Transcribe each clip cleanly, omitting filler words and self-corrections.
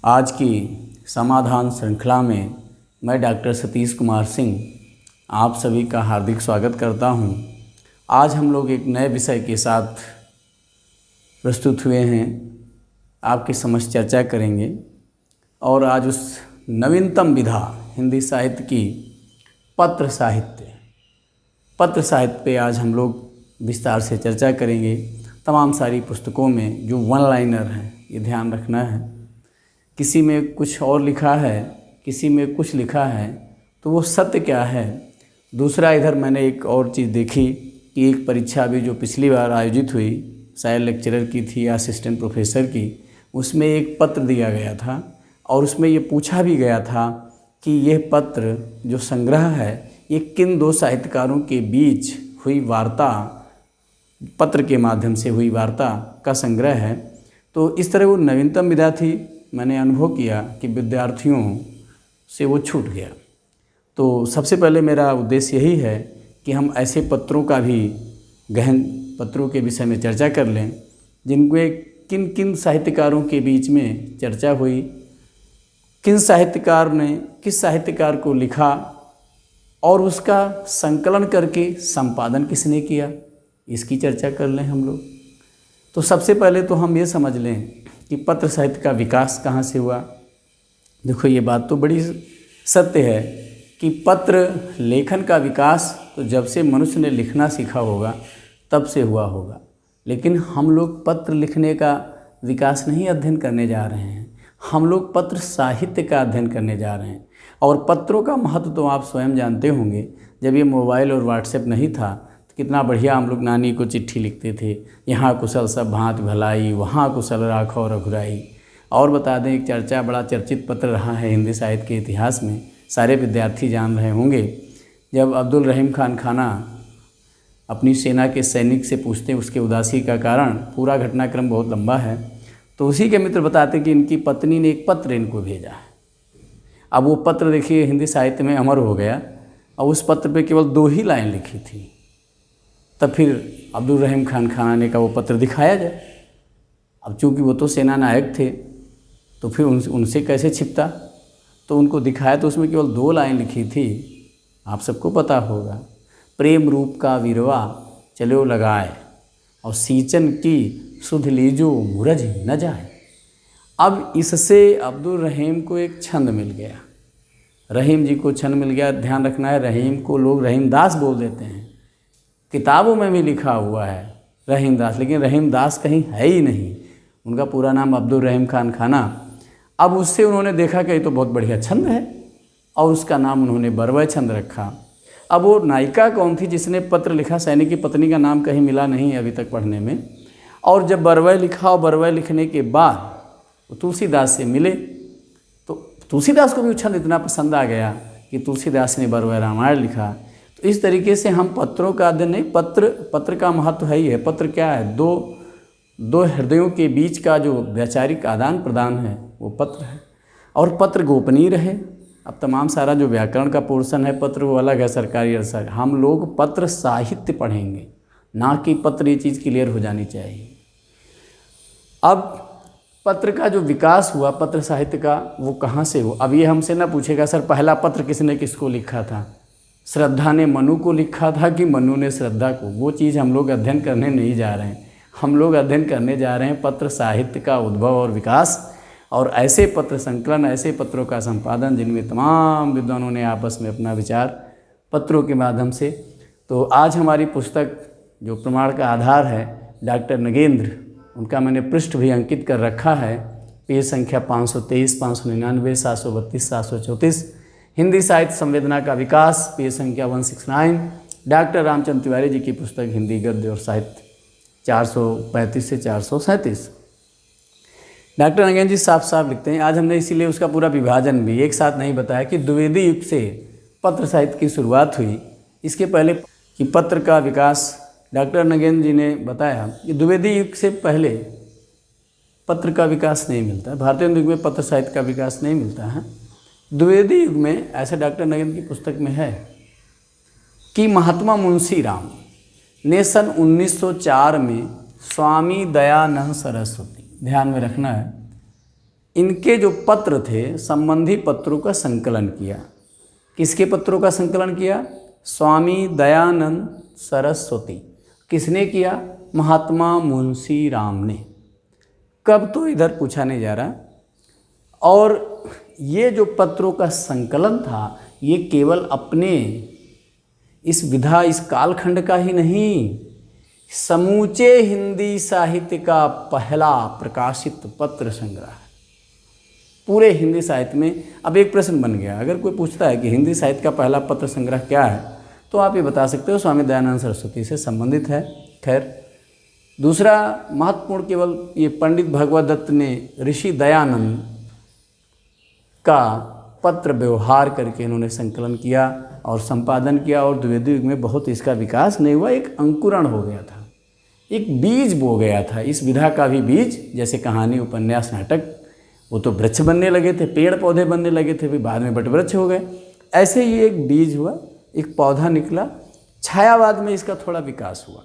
आज की समाधान श्रृंखला में मैं डॉक्टर सतीश कुमार सिंह आप सभी का हार्दिक स्वागत करता हूं। आज हम लोग एक नए विषय के साथ प्रस्तुत हुए हैं, आपके समक्ष चर्चा करेंगे और आज उस नवीनतम विधा हिंदी साहित्य की पत्र साहित्य पे आज हम लोग विस्तार से चर्चा करेंगे। तमाम सारी पुस्तकों में जो वन लाइनर हैं, ये ध्यान रखना है, किसी में कुछ और लिखा है, किसी में कुछ लिखा है, तो वो सत्य क्या है। दूसरा, इधर मैंने एक और चीज़ देखी कि एक परीक्षा भी जो पिछली बार आयोजित हुई, शायद लेक्चरर की थी या असिस्टेंट प्रोफेसर की, उसमें एक पत्र दिया गया था और उसमें ये पूछा भी गया था कि यह पत्र जो संग्रह है ये किन दो साहित्यकारों के बीच हुई वार्ता, पत्र के माध्यम से हुई वार्ता का संग्रह है। तो इस तरह वो नवीनतम विधा थी। मैंने अनुभव किया कि विद्यार्थियों से वो छूट गया। तो सबसे पहले मेरा उद्देश्य यही है कि हम ऐसे पत्रों का भी, गहन पत्रों के विषय में चर्चा कर लें जिनके किन किन साहित्यकारों के बीच में चर्चा हुई, किन साहित्यकार ने किस साहित्यकार को लिखा और उसका संकलन करके संपादन किसने किया, इसकी चर्चा कर लें हम लोग। तो सबसे पहले तो हम ये समझ लें कि पत्र साहित्य का विकास कहाँ से हुआ। देखो, ये बात तो बड़ी सत्य है कि पत्र लेखन का विकास तो जब से मनुष्य ने लिखना सीखा होगा तब से हुआ होगा, लेकिन हम लोग पत्र लिखने का विकास नहीं अध्ययन करने जा रहे हैं, हम लोग पत्र साहित्य का अध्ययन करने जा रहे हैं। और पत्रों का महत्व तो आप स्वयं जानते होंगे। जब ये मोबाइल और व्हाट्सएप नहीं था तो कितना बढ़िया हम लोग नानी को चिट्ठी लिखते थे, यहाँ कुशल सब भांति भलाई, वहाँ कुशल राखो रघुराई। और बता दें, एक चर्चा बड़ा चर्चित पत्र रहा है हिंदी साहित्य के इतिहास में, सारे विद्यार्थी जान रहे होंगे। जब अब्दुल रहीम खान खाना अपनी सेना के सैनिक से पूछते उसके उदासी का कारण, पूरा घटनाक्रम बहुत लंबा है, तो उसी के मित्र बताते कि इनकी पत्नी ने एक पत्र इनको भेजा है। अब वो पत्र देखिए हिंदी साहित्य में अमर हो गया और उस पत्र पे केवल 2 ही लाइन लिखी थी। तब फिर अब्दुल रहीम खान खाना ने कहा वो पत्र दिखाया जाए। अब चूँकि वो तो सेना नायक थे तो फिर उनसे कैसे छिपता, तो उनको दिखाया तो उसमें केवल 2 लाइन लिखी थी। आप सबको पता होगा, प्रेम रूप का वीरवा चलो लगाए और सींचन की सुध लीजो मुरझ न जाए। अब इससे अब्दुल रहीम को एक छंद मिल गया, रहीम जी को छंद मिल गया। ध्यान रखना है, रहीम को लोग रहीमदास बोल देते हैं, किताबों में भी लिखा हुआ है रहीमदास, लेकिन रहीमदास कहीं है ही नहीं, उनका पूरा नाम अब्दुल रहीम खान खाना। अब उससे उन्होंने देखा कि ये तो बहुत बढ़िया छंद है और उसका नाम उन्होंने बरवय छंद रखा। अब वो नायिका कौन थी जिसने पत्र लिखा, सैनिक की पत्नी का नाम कहीं मिला नहीं अभी तक पढ़ने में। और जब बरवय लिखा और बरवय लिखने के बाद वो तुलसीदास से मिले तो तुलसीदास को भी छंद इतना पसंद आ गया कि तुलसीदास ने बरवय रामायण लिखा। तो इस तरीके से हम पत्रों का अध्ययन नहीं, पत्र का महत्व है ही है। पत्र क्या है, दो हृदयों के बीच का जो वैचारिक आदान प्रदान है वो पत्र है। और पत्र गोपनीय रहे। अब तमाम सारा जो व्याकरण का पोर्शन है पत्र वो अलग है, सरकारी असर। हम लोग पत्र साहित्य पढ़ेंगे, ना कि पत्र, ये चीज़ क्लियर हो जानी चाहिए। अब पत्र का जो विकास हुआ पत्र साहित्य का, वो कहाँ से हुआ। अब ये हमसे ना पूछेगा सर पहला पत्र किसने किसको लिखा था, श्रद्धा ने मनु को लिखा था कि मनु ने श्रद्धा को, वो चीज़ हम लोग अध्ययन करने नहीं जा रहे हैं। हम लोग अध्ययन करने जा रहे हैं पत्र साहित्य का उद्भव और विकास, और ऐसे पत्र संकलन, ऐसे पत्रों का संपादन जिनमें तमाम विद्वानों ने आपस में अपना विचार पत्रों के माध्यम से। तो आज हमारी पुस्तक जो प्रमाण का आधार है, डॉक्टर नगेंद्र, उनका मैंने पृष्ठ भी अंकित कर रखा है। पेज संख्या 523, 599, 732, 734, हिंदी साहित्य संवेदना का विकास, पेज संख्या 169, डॉक्टर रामचंद्र तिवारी जी की पुस्तक हिंदी गद्य और साहित्य, 435 से 437। डॉक्टर नगेंद्र जी साफ साफ लिखते हैं। आज हमने इसीलिए उसका पूरा विभाजन भी एक साथ नहीं बताया कि द्विवेदी युग से पत्र साहित्य की शुरुआत हुई। इसके पहले कि पत्र का विकास, डॉक्टर नगेंद्र जी ने बताया कि द्विवेदी युग से पहले पत्र का विकास नहीं मिलता है, भारतीय युग में पत्र साहित्य का विकास नहीं मिलता है। द्विवेदी युग में, ऐसा डॉक्टर नगेंद्र की पुस्तक में है कि महात्मा मुंशी राम ने सन 1904 में स्वामी दयानंद सरस्वती, ध्यान में रखना है, इनके जो पत्र थे संबंधी पत्रों का संकलन किया। किसके पत्रों का संकलन किया? स्वामी दयानंद सरस्वती। किसने किया? महात्मा मुंशी राम ने। कब? तो इधर पूछा नहीं जा रहा। और ये जो पत्रों का संकलन था ये केवल अपने इस विधा, इस कालखंड का ही नहीं, समूचे हिंदी साहित्य का पहला प्रकाशित पत्र संग्रह है पूरे हिंदी साहित्य में। अब एक प्रश्न बन गया, अगर कोई पूछता है कि हिंदी साहित्य का पहला पत्र संग्रह क्या है, तो आप ये बता सकते हो स्वामी दयानंद सरस्वती से संबंधित है। खैर, दूसरा महत्वपूर्ण, केवल ये पंडित भगवत दत्त ने ऋषि दयानंद का पत्र व्यवहार करके इन्होंने संकलन किया और संपादन किया, और द्विवेदी युग में बहुत इसका विकास नहीं हुआ, एक अंकुरण हो गया था, एक बीज बो गया था। इस विधा का भी बीज, जैसे कहानी, उपन्यास, नाटक, वो तो वृक्ष बनने लगे थे, पेड़ पौधे बनने लगे थे, फिर बाद में वटवृक्ष हो गए। ऐसे ही एक बीज हुआ, एक पौधा निकला। छायावाद में इसका थोड़ा विकास हुआ,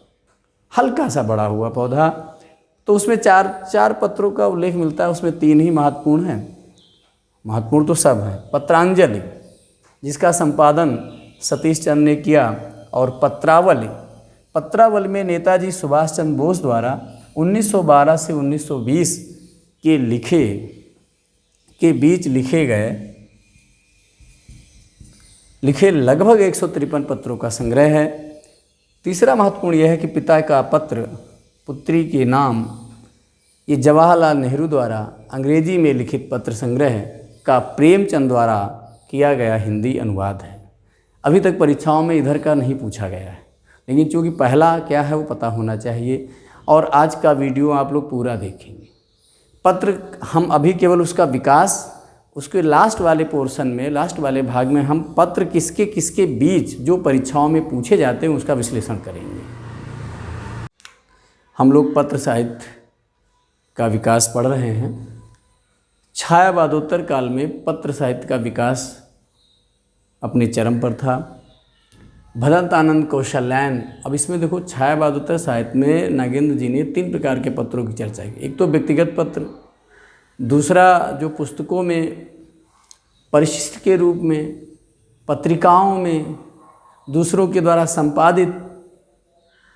हल्का सा बड़ा हुआ पौधा। तो उसमें चार पत्रों का उल्लेख मिलता है, उसमें 3 ही महत्वपूर्ण हैं। महत्वपूर्ण तो सब है। पत्रांजलि, जिसका संपादन सतीश चंद्र ने किया, और पत्रावली में नेताजी सुभाष चंद्र बोस द्वारा 1912 से 1920 के बीच लिखे लगभग 153 पत्रों का संग्रह है। तीसरा महत्वपूर्ण यह है कि पिता का पत्र पुत्री के नाम, ये जवाहरलाल नेहरू द्वारा अंग्रेजी में लिखित पत्र संग्रह का प्रेमचंद द्वारा किया गया हिंदी अनुवाद है। अभी तक परीक्षाओं में इधर का नहीं पूछा गया है, लेकिन चूँकि पहला क्या है वो पता होना चाहिए, और आज का वीडियो आप लोग पूरा देखेंगे। पत्र हम अभी केवल उसका विकास, उसके लास्ट वाले पोर्शन में, लास्ट वाले भाग में हम पत्र किसके किसके बीच जो परीक्षाओं में पूछे जाते हैं उसका विश्लेषण करेंगे। हम लोग पत्र साहित्य का विकास पढ़ रहे हैं। छायावादोत्तर काल में पत्र साहित्य का विकास अपने चरम पर था। भदंतानंद कौशल्यायन, अब इसमें देखो छायावादोत्तर साहित्य में नागेंद्र जी ने 3 प्रकार के पत्रों की चर्चा की। एक तो व्यक्तिगत पत्र, दूसरा जो पुस्तकों में परिशिष्ट के रूप में, पत्रिकाओं में दूसरों के द्वारा संपादित,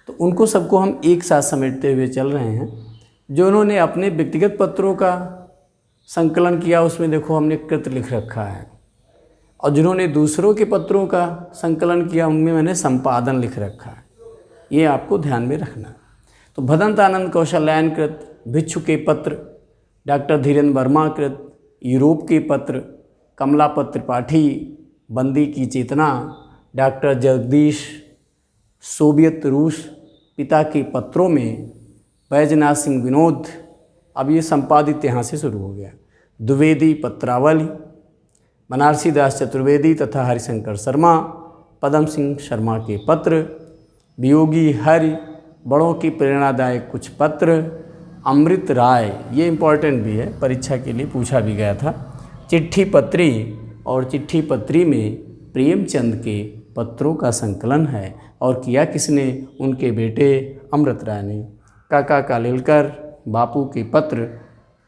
तो उनको सबको हम एक साथ समेटते हुए चल रहे हैं। जो उन्होंने अपने व्यक्तिगत पत्रों का संकलन किया उसमें देखो हमने कृत लिख रखा है, और जिन्होंने दूसरों के पत्रों का संकलन किया उनमें मैंने संपादन लिख रखा है। ये आपको ध्यान में रखना है। तो भदंतानंद कौशल्यायन कृत, भिक्षु के पत्र, डॉक्टर धीरेन्द्र वर्मा कृत, यूरोप के पत्र, कमलापत त्रिपाठी, बंदी की चेतना, डॉक्टर जगदीश, सोवियत रूस, पिता के पत्रों में, बैजनाथ सिंह विनोद। अब ये संपादित यहाँ से शुरू हो गया। द्विवेदी पत्रावली, बनारसी दास चतुर्वेदी तथा हरिशंकर शर्मा, पदम सिंह शर्मा के पत्र, वियोगी हरि, बड़ों की प्रेरणादायक कुछ पत्र, अमृत राय, ये इम्पॉर्टेंट भी है, परीक्षा के लिए पूछा भी गया था, चिट्ठी पत्री, और चिट्ठी पत्री में प्रेमचंद के पत्रों का संकलन है। और किया किसने? उनके बेटे अमृत राय ने। काका कालेलकर, बापू के पत्र,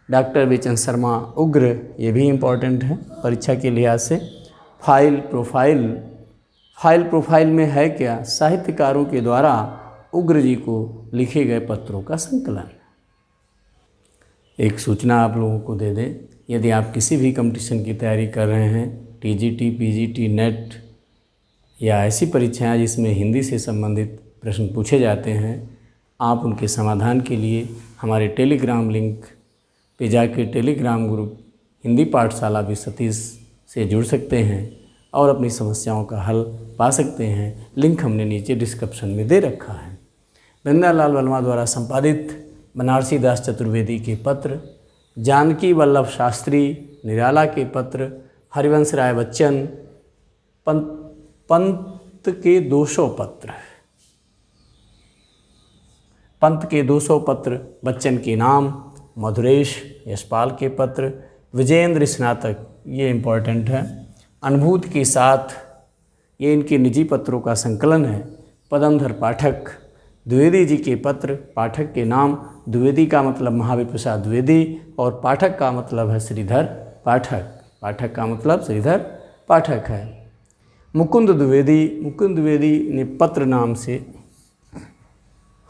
डॉक्टर बेचन शर्मा उग्र, ये भी इम्पॉर्टेंट है परीक्षा के लिहाज से। फाइल प्रोफाइल में है क्या? साहित्यकारों के द्वारा उग्र जी को लिखे गए पत्रों का संकलन। एक सूचना आप लोगों को दे दें, यदि आप किसी भी कंपटीशन की तैयारी कर रहे हैं, टीजीटी, पीजीटी, नेट या ऐसी परीक्षाएं जिसमें हिंदी से संबंधित प्रश्न पूछे जाते हैं, आप उनके समाधान के लिए हमारे टेलीग्राम लिंक पे जाके टेलीग्राम ग्रुप हिंदी पाठशाला भी सतीश से जुड़ सकते हैं और अपनी समस्याओं का हल पा सकते हैं। लिंक हमने नीचे डिस्क्रिप्शन में दे रखा है। नंदालाल वर्मा द्वारा संपादित बनारसी दास चतुर्वेदी के पत्र, जानकी वल्लभ शास्त्री निराला के पत्र, हरिवंश राय बच्चन, पंत के 200 पत्र, पंत के 200 पत्र, बच्चन के नाम, मधुरेश यशपाल के पत्र, विजेंद्र स्नातक, ये इम्पॉर्टेंट है, अनुभूति के साथ, ये इनके निजी पत्रों का संकलन है, पदमधर पाठक, द्विवेदी जी के पत्र, पाठक के नाम। द्विवेदी का मतलब महावीर प्रसाद द्विवेदी और पाठक का मतलब है श्रीधर पाठक। पाठक का मतलब श्रीधर पाठक है। मुकुंद द्विवेदी ने पत्र नाम से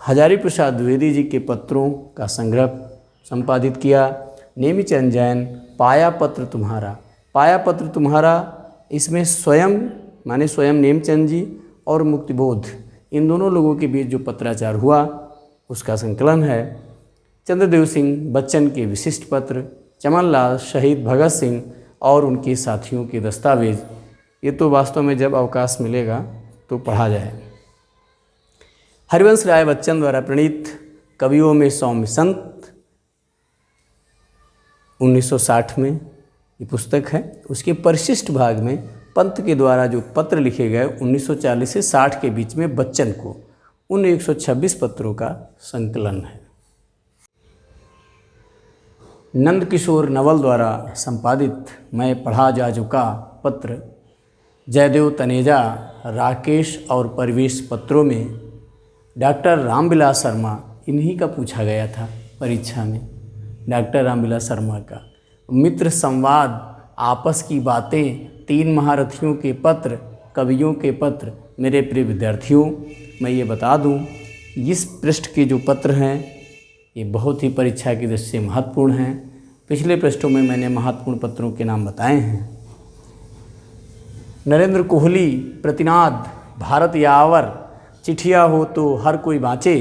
हजारी प्रसाद द्विवेदी जी के पत्रों का संग्रह संपादित किया। नेमिचंद जैन, पाया पत्र तुम्हारा। पाया पत्र तुम्हारा, इसमें स्वयं माने स्वयं नेमचंद जी और मुक्तिबोध, इन दोनों लोगों के बीच जो पत्राचार हुआ उसका संकलन है। चंद्रदेव सिंह बच्चन के विशिष्ट पत्र, चमनलाल शहीद भगत सिंह और उनके साथियों के दस्तावेज। ये तो वास्तव में जब अवकाश मिलेगा तो पढ़ा जाए। हरिवंश राय बच्चन द्वारा प्रणीत कवियों में सौम्य संत 1960 में ये पुस्तक है। उसके परिशिष्ट भाग में पंत के द्वारा जो पत्र लिखे गए 1940 से 60 के बीच में बच्चन को, उन 126 पत्रों का संकलन है। नंद किशोर नवल द्वारा संपादित मैं पढ़ा जा चुका पत्र, जयदेव तनेजा, राकेश और परवेश पत्रों में डॉक्टर रामविलास शर्मा, इन्हीं का पूछा गया था परीक्षा में, डॉक्टर रामविलास शर्मा का। मित्र संवाद, आपस की बातें, 3 महारथियों के पत्र, कवियों के पत्र। मेरे प्रिय विद्यार्थियों, मैं ये बता दूं, इस पृष्ठ के जो पत्र हैं ये बहुत ही परीक्षा की दृष्टि से महत्वपूर्ण हैं। पिछले पृष्ठों में मैंने महत्वपूर्ण पत्रों के नाम बताए हैं। नरेंद्र कोहली, प्रतिनाद, भारत यावर, चिठिया हो तो हर कोई बाँचे,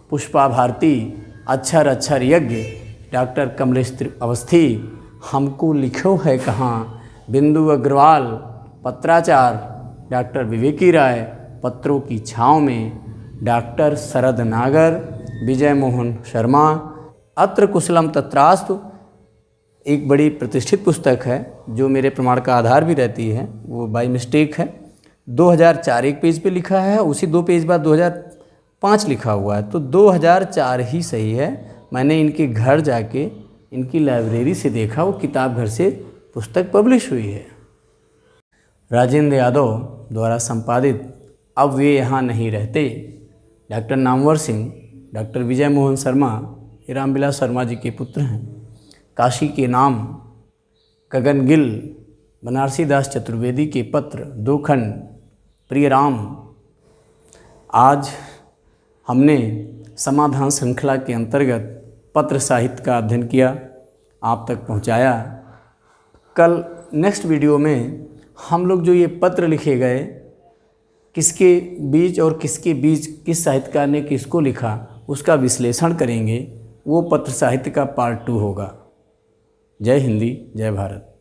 पुष्पा भारती, अक्षर अक्षर यज्ञ, डॉक्टर कमलेश अवस्थी, हमको लिखो है कहाँ, बिंदु अग्रवाल, पत्राचार, डॉक्टर विवेकी राय, पत्रों की छाँव में, डॉक्टर शरद नागर, विजय मोहन शर्मा, अत्र कुशलम तत्रास्तु, एक बड़ी प्रतिष्ठित पुस्तक है जो मेरे प्रमाण का आधार भी रहती है, वो बाय मिस्टेक है। 2004 एक पेज पे लिखा है, उसी 2 पेज बाद 2005 लिखा हुआ है, तो 2004 ही सही है। मैंने इनके घर जाके इनकी लाइब्रेरी से देखा, वो किताब घर से पुस्तक पब्लिश हुई है। राजेंद्र यादव द्वारा संपादित अब वे यहाँ नहीं रहते, डॉक्टर नामवर सिंह, डॉक्टर विजय मोहन शर्मा, ये रामविलास शर्मा जी के पुत्र हैं। काशी के नाम, गगन गिल, बनारसी दास चतुर्वेदी के पत्र 2 खंड, प्रिय राम। आज हमने समाधान श्रृंखला के अंतर्गत पत्र साहित्य का अध्ययन किया, आप तक पहुंचाया। कल नेक्स्ट वीडियो में हम लोग जो ये पत्र लिखे गए, किसके बीच और किसके बीच किस साहित्यकार ने किसको लिखा, उसका विश्लेषण करेंगे। वो पत्र साहित्य का पार्ट 2 होगा। जय हिंदी, जय भारत।